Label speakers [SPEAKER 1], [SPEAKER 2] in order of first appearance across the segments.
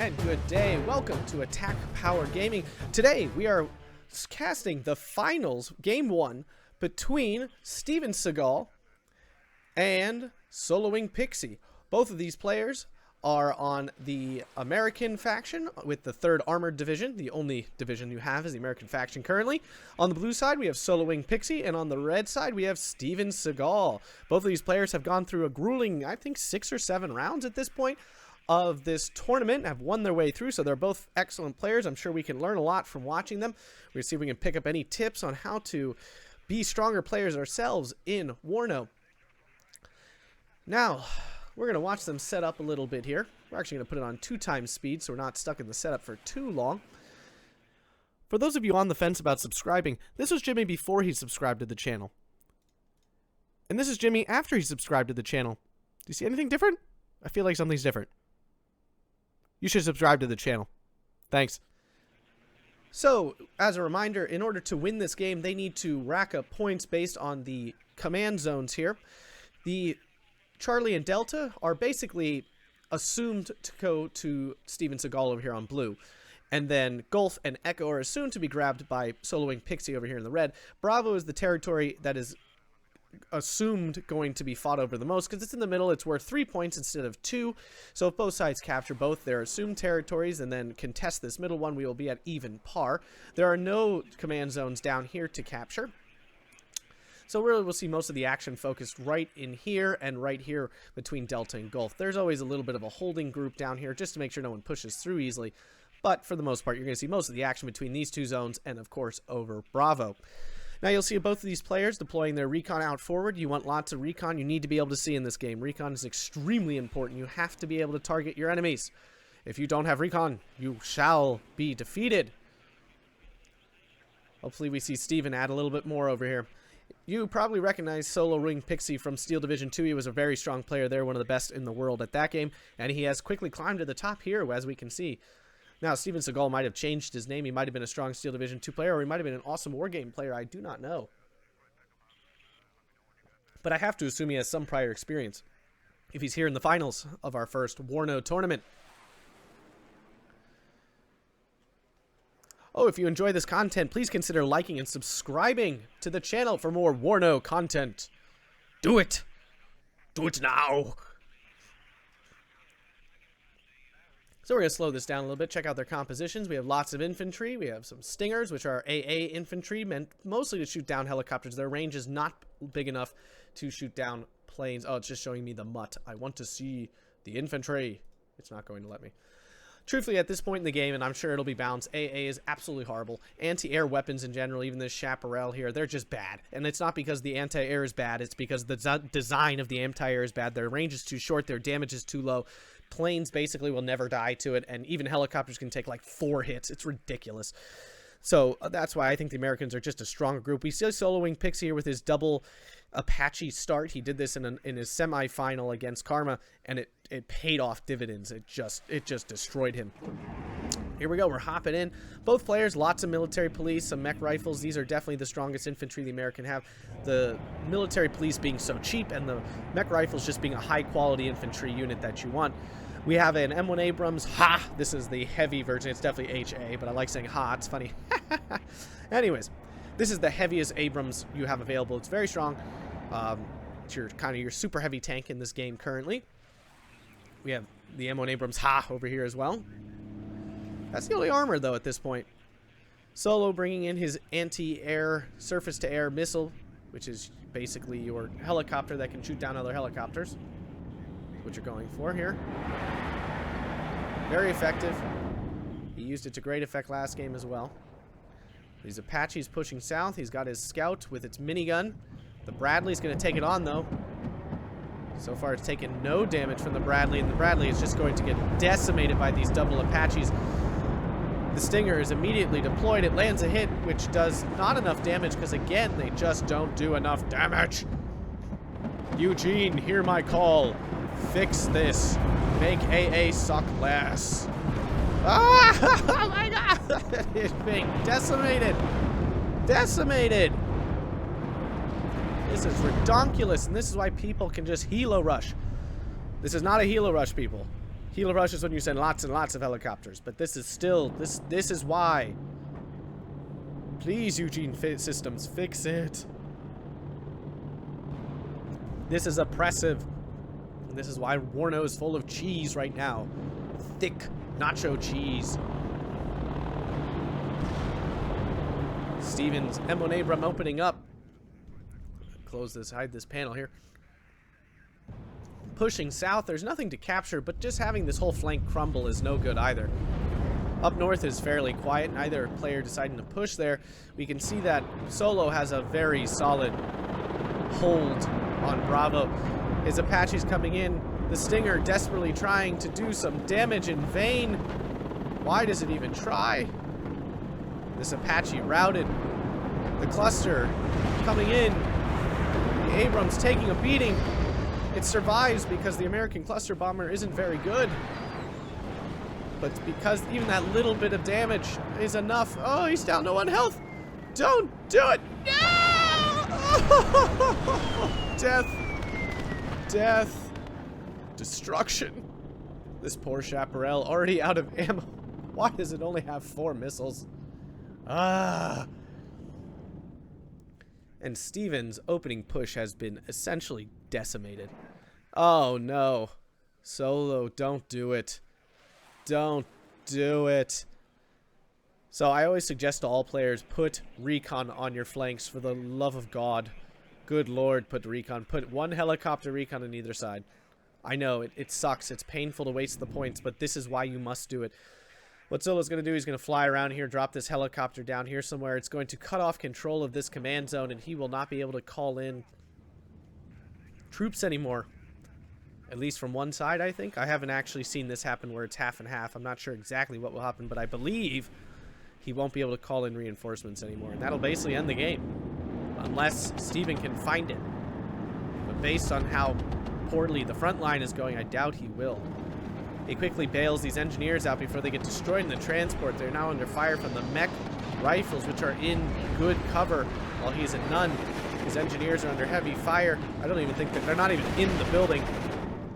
[SPEAKER 1] and good day. Welcome to Attack Power Gaming. Today we are casting the finals, game 1, between Seagull and soloing Pixy. Both of these players are on the American faction with the 3rd Armored Division. The only division you have is the American faction currently. On the blue side, we have soloing Pixy, and on the red side, we have Seagull. Both of these players have gone through a grueling, I think, 6 or 7 rounds at this point of this tournament, have won their way through, so they're both excellent players. I'm sure we can learn a lot from watching them. We're going to see if we can pick up any tips on how to be stronger players ourselves in Warno. Now, we're going to watch them set up a little bit here. We're actually going to put it on 2x speed so we're not stuck in the setup for too long. For those of you on the fence about subscribing, this was Jimmy before he subscribed to the channel. And this is Jimmy after he subscribed to the channel. Do you see anything different? I feel like something's different. You should subscribe to the channel. Thanks. So, as a reminder, in order to win this game, they need to rack up points based on the command zones here. The Charlie and Delta are basically assumed to go to Seagull over here on blue. And then Gulf and Echo are assumed to be grabbed by soloing Pixy over here in the red. Bravo is the territory that is assumed going to be fought over the most because it's in the middle. It's worth 3 points instead of 2. So if both sides capture both their assumed territories and then contest this middle one, we will be at even par. There are no command zones down here to capture. So really we'll see most of the action focused right in here and right here between Delta and Gulf. There's always a little bit of a holding group down here just to make sure no one pushes through easily. But for the most part, you're going to see most of the action between these two zones and, of course, over Bravo. Now you'll see both of these players deploying their recon out forward. You want lots of recon. You need to be able to see in this game. Recon is extremely important. You have to be able to target your enemies. If you don't have recon, you shall be defeated. Hopefully we see Steven add a little bit more over here. You probably recognize soloing Pixy from Steel Division 2. He was a very strong player there, one of the best in the world at that game, and he has quickly climbed to the top here, as we can see. Now, Seagull might have changed his name. He might have been a strong Steel Division 2 player, or he might have been an awesome Wargame player. I do not know. But I have to assume he has some prior experience if he's here in the finals of our first Warno tournament. Oh, if you enjoy this content, please consider liking and subscribing to the channel for more Warno content. Do it! Do it now! So we're going to slow this down a little bit, check out their compositions. We have lots of infantry. We have some stingers, which are AA infantry, meant mostly to shoot down helicopters. Their range is not big enough to shoot down planes. Oh, it's just showing me the mutt. I want to see the infantry. It's not going to let me. Truthfully, at this point in the game, and I'm sure it'll be balanced, AA is absolutely horrible. Anti-air weapons in general, even this Chaparral here, they're just bad. And it's not because the anti-air is bad, it's because the design of the anti-air is bad. Their range is too short, their damage is too low. Planes basically will never die to it, and even helicopters can take like 4 hits. It's ridiculous. So that's why I think the Americans are just a stronger group. We see soloing Pixy here with his double Apache start. He did this in his semi-final against Karma, and it paid off dividends. It just destroyed him. Here we go. We're hopping in. Both players, lots of military police, some mech rifles. These are definitely the strongest infantry the American have. The military police being so cheap, and the mech rifles just being a high-quality infantry unit that you want. We have an M1 Abrams. Ha! This is the heavy version. It's definitely HA, but I like saying ha. It's funny. Anyways, this is the heaviest Abrams you have available. It's very strong. It's your super heavy tank in this game currently. We have the M1 Abrams Ha over here as well. That's the only armor, though, at this point. Solo bringing in his anti-air, surface-to-air missile, which is basically your helicopter that can shoot down other helicopters. That's what you're going for here. Very effective. He used it to great effect last game as well. These Apaches pushing south. He's got his scout with its minigun. The Bradley's going to take it on, though. So far, it's taken no damage from the Bradley, and the Bradley is just going to get decimated by these double Apaches. The Stinger is immediately deployed. It lands a hit, which does not enough damage because, again, they just don't do enough damage. Eugene, hear my call. Fix this. Make AA suck less. Ah! Oh my god! It's being decimated. Decimated. This is redonkulous, and this is why people can just helo rush. This is not a helo rush, people. Heal rush is when you send lots and lots of helicopters, but this is still, this is why. Please, Eugene Systems, fix it. This is oppressive. And this is why Warno is full of cheese right now. Thick nacho cheese. Stevens, M1 Abram opening up. Close this, hide this panel here. Pushing south, there's nothing to capture, but just having this whole flank crumble is no good either. Up north is fairly quiet, neither player deciding to push there. We can see that Solo has a very solid hold on Bravo. His Apache's coming in, the Stinger desperately trying to do some damage in vain. Why does it even try? This Apache routed. The cluster coming in. The Abrams taking a beating. It survives because the American cluster bomber isn't very good. But because even that little bit of damage is enough. Oh, he's down to 1 health. Don't do it. No! Death. Death. Destruction. This poor Chaparral already out of ammo. Why does it only have 4 missiles? Ah. And Stevens' opening push has been essentially decimated. Oh no. Solo, don't do it. Don't do it. So I always suggest to all players, put recon on your flanks for the love of God. Good Lord, put recon. Put 1 helicopter recon on either side. I know, it sucks. It's painful to waste the points, but this is why you must do it. What Solo's going to do, he's going to fly around here, drop this helicopter down here somewhere. It's going to cut off control of this command zone, and he will not be able to call in troops anymore. At least from one side, I think. I haven't actually seen this happen where it's half and half. I'm not sure exactly what will happen, but I believe he won't be able to call in reinforcements anymore. And that'll basically end the game. Unless Steven can find it. But based on how poorly the front line is going, I doubt he will. He quickly bails these engineers out before they get destroyed in the transport. They're now under fire from the mech rifles, which are in good cover while he's in none. His engineers are under heavy fire. I don't even think that they're not even in the building.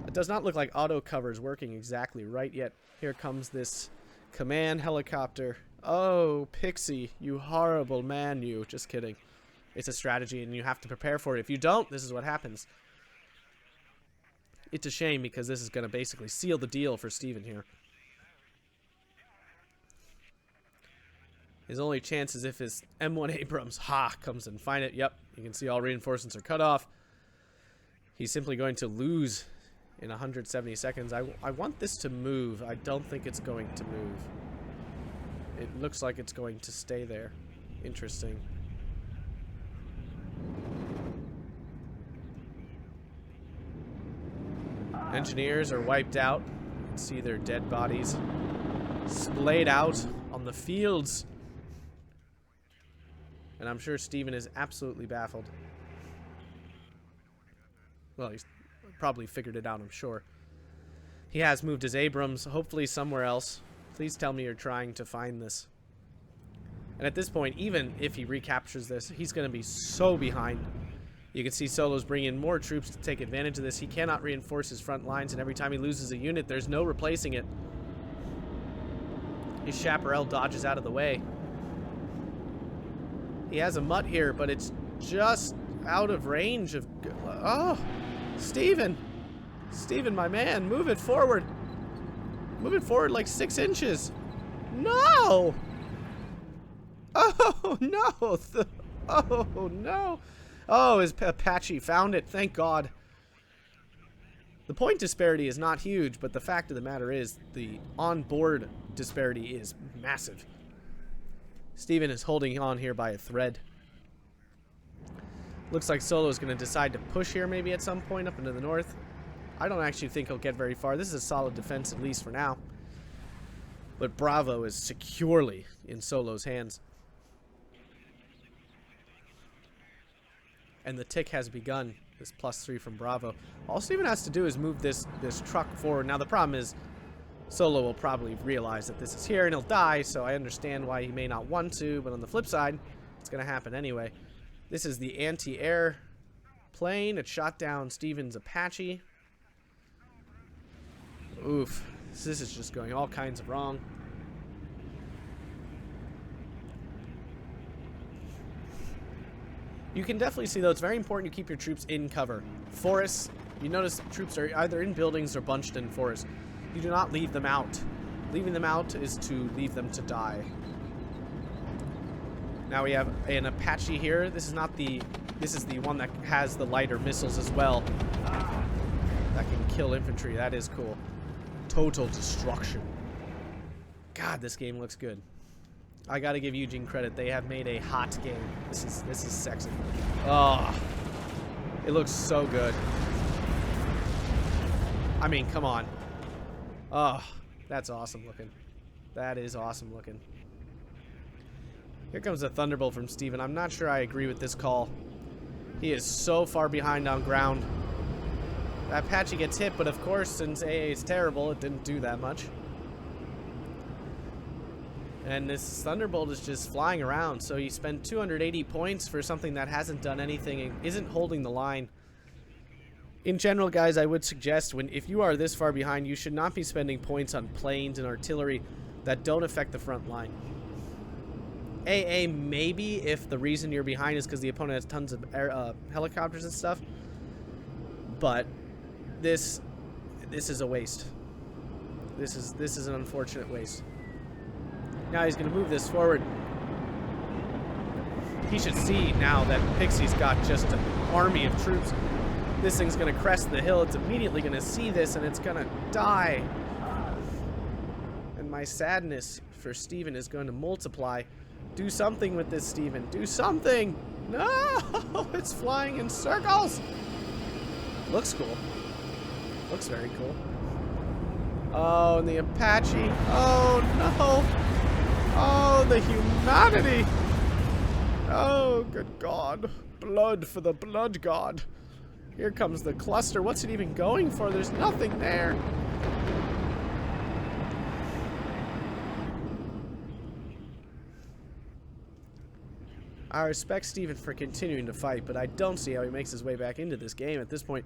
[SPEAKER 1] It does not look like auto cover is working exactly right yet. Here comes this command helicopter. Oh, Pixy, you horrible man, you. Just kidding. It's a strategy and you have to prepare for it. If you don't, this is what happens. It's a shame because this is going to basically seal the deal for Steven here. His only chance is if his M1 Abrams comes and find it. Yep, you can see all reinforcements are cut off. He's simply going to lose in 170 seconds. I want this to move. I don't think it's going to move. It looks like it's going to stay there. Interesting. Engineers are wiped out. You can see their dead bodies splayed out on the fields. And I'm sure Steven is absolutely baffled. Well, he's probably figured it out, I'm sure. He has moved his Abrams, hopefully somewhere else. Please tell me you're trying to find this. And at this point, even if he recaptures this, he's going to be so behind. You can see Solo's bringing in more troops to take advantage of this. He cannot reinforce his front lines, and every time he loses a unit, there's no replacing it. His Chaparral dodges out of the way. He has a mutt here, but it's just out of range of... Oh! Steven! Steven, my man, move it forward. Move it forward like 6 inches. No! Oh, no! Oh, no! Oh, his Apache found it. Thank God. The point disparity is not huge, but the fact of the matter is the on-board disparity is massive. Steven is holding on here by a thread. Looks like Solo is going to decide to push here maybe at some point up into the north. I don't actually think he'll get very far. This is a solid defense, at least for now. But Bravo is securely in Solo's hands. And the tick has begun. This +3 from Bravo. All Steven has to do is move this truck forward. Now the problem is Solo will probably realize that this is here and he'll die, so I understand why he may not want to, but on the flip side, it's going to happen anyway. This is the anti-air plane. It shot down Steven's Apache. Oof. This is just going all kinds of wrong. You can definitely see, though, it's very important to keep your troops in cover. Forests, you notice troops are either in buildings or bunched in forests. You do not leave them out. Leaving them out is to leave them to die. Now we have an Apache here. This is not the... This is the one that has the lighter missiles as well. That can kill infantry. That is cool. Total destruction. God, this game looks good. I gotta give Eugene credit. They have made a hot game. This is sexy. Oh, it looks so good. I mean, come on. Oh, that's awesome looking. That is awesome looking. Here comes a Thunderbolt from Steven. I'm not sure I agree with this call. He is so far behind on ground. That Apache gets hit, but of course, since AA is terrible, it didn't do that much. And this Thunderbolt is just flying around, so you spend 280 points for something that hasn't done anything and isn't holding the line. In general, guys, I would suggest if you are this far behind, you should not be spending points on planes and artillery that don't affect the front line. AA maybe if the reason you're behind is because the opponent has tons of helicopters and stuff, but this is a waste. This is an unfortunate waste. Now he's going to move this forward. He should see now that Pixie's got just an army of troops. This thing's going to crest the hill. It's immediately going to see this, and it's going to die. And my sadness for Steven is going to multiply. Do something with this, Steven. Do something! No! It's flying in circles! Looks cool. Looks very cool. Oh, and the Apache. Oh, no! Oh, the humanity! Oh, good God. Blood for the blood god. Here comes the cluster. What's it even going for? There's nothing there. I respect Steven for continuing to fight, but I don't see how he makes his way back into this game at this point.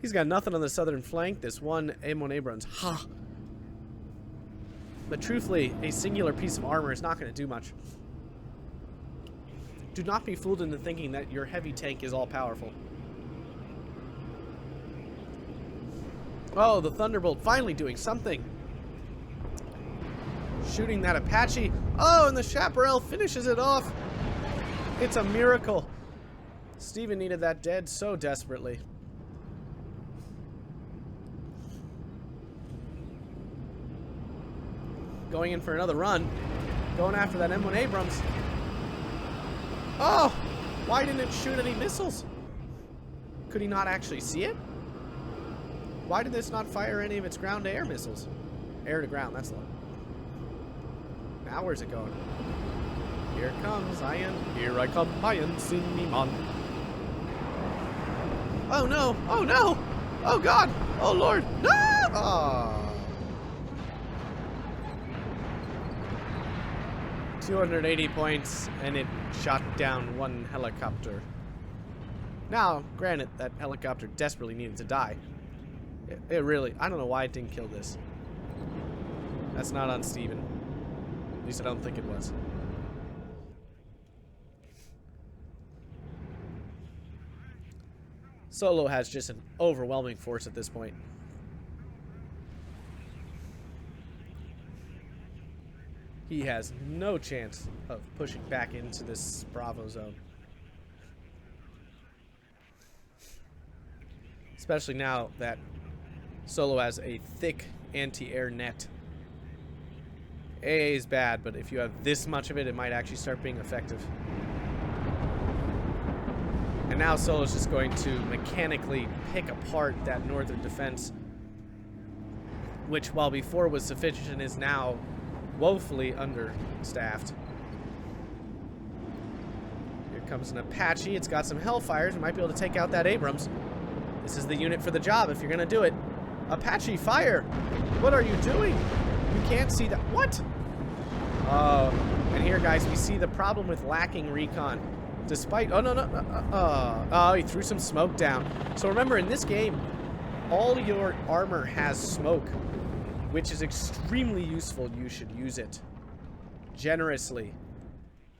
[SPEAKER 1] He's got nothing on the southern flank. This one M1 Abrams. Ha! But truthfully, a singular piece of armor is not going to do much. Do not be fooled into thinking that your heavy tank is all-powerful. Oh, the Thunderbolt finally doing something. Shooting that Apache. Oh, and the Chaparral finishes it off. It's a miracle. Steven needed that dead so desperately. Going in for another run. Going after that M1 Abrams. Oh! Why didn't it shoot any missiles? Could he not actually see it? Why did this not fire any of its ground-to-air missiles? Air to ground, that's the one. Now where's it going? Here comes Ian. Here I come, Ian, sing me on. Oh no! Oh no! Oh God! Oh Lord! No! Oh. 280 points, and it shot down one helicopter. Now, granted, that helicopter desperately needed to die. It really, I don't know why it didn't kill this. That's not on Steven. At least I don't think it was. Solo has just an overwhelming force at this point. He has no chance of pushing back into this Bravo zone. Especially now that Solo has a thick anti-air net. AA is bad, but if you have this much of it, it might actually start being effective. And now Solo's just going to mechanically pick apart that northern defense, which while before was sufficient is now woefully understaffed. Here comes an Apache. It's got some Hellfires. We might be able to take out that Abrams. This is the unit for the job if you're going to do it. Apache, fire! What are you doing? You can't see that. What? Oh, and here, guys, we see the problem with lacking recon. Despite... Oh, no, no. Oh, he threw some smoke down. So remember, in this game, all your armor has smoke. which is extremely useful. You should use it generously.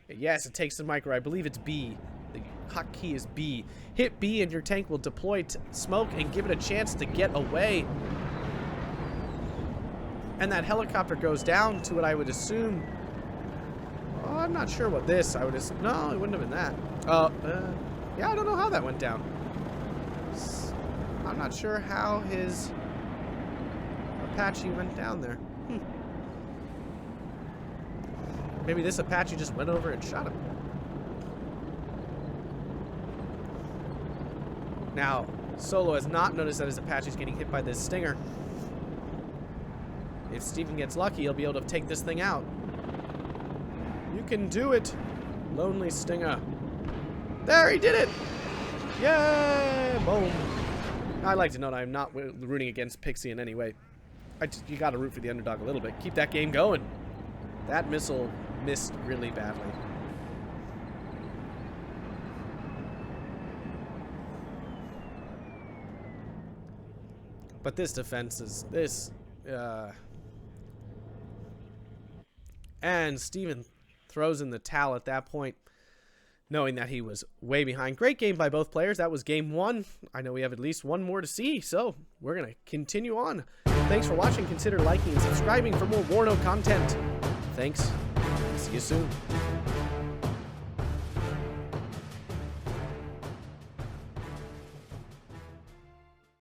[SPEAKER 1] Yes, it takes the micro. I believe it's B. The hotkey is B. Hit B and your tank will deploy smoke and give it a chance to get away. And that helicopter goes down to what I would assume... Oh, I'm not sure what this... I would assume... No, it wouldn't have been that. Yeah, I don't know how that went down. I'm not sure how his Apache went down there. Maybe this Apache just went over and shot him. Now, Solo has not noticed that his Apache is getting hit by this Stinger. If Steven gets lucky, he'll be able to take this thing out. You can do it, Lonely Stinger. There, he did it! Yay! Boom. I like to note I'm not rooting against Pixy in any way. You gotta root for the underdog a little bit. Keep that game going. That missile missed really badly. But this defense is... And Steven throws in the towel at that point, knowing that he was way behind. Great game by both players. That was game one. I know we have at least one more to see, so we're going to continue on. Thanks for watching. Consider liking and subscribing for more Warno content. Thanks. See you soon.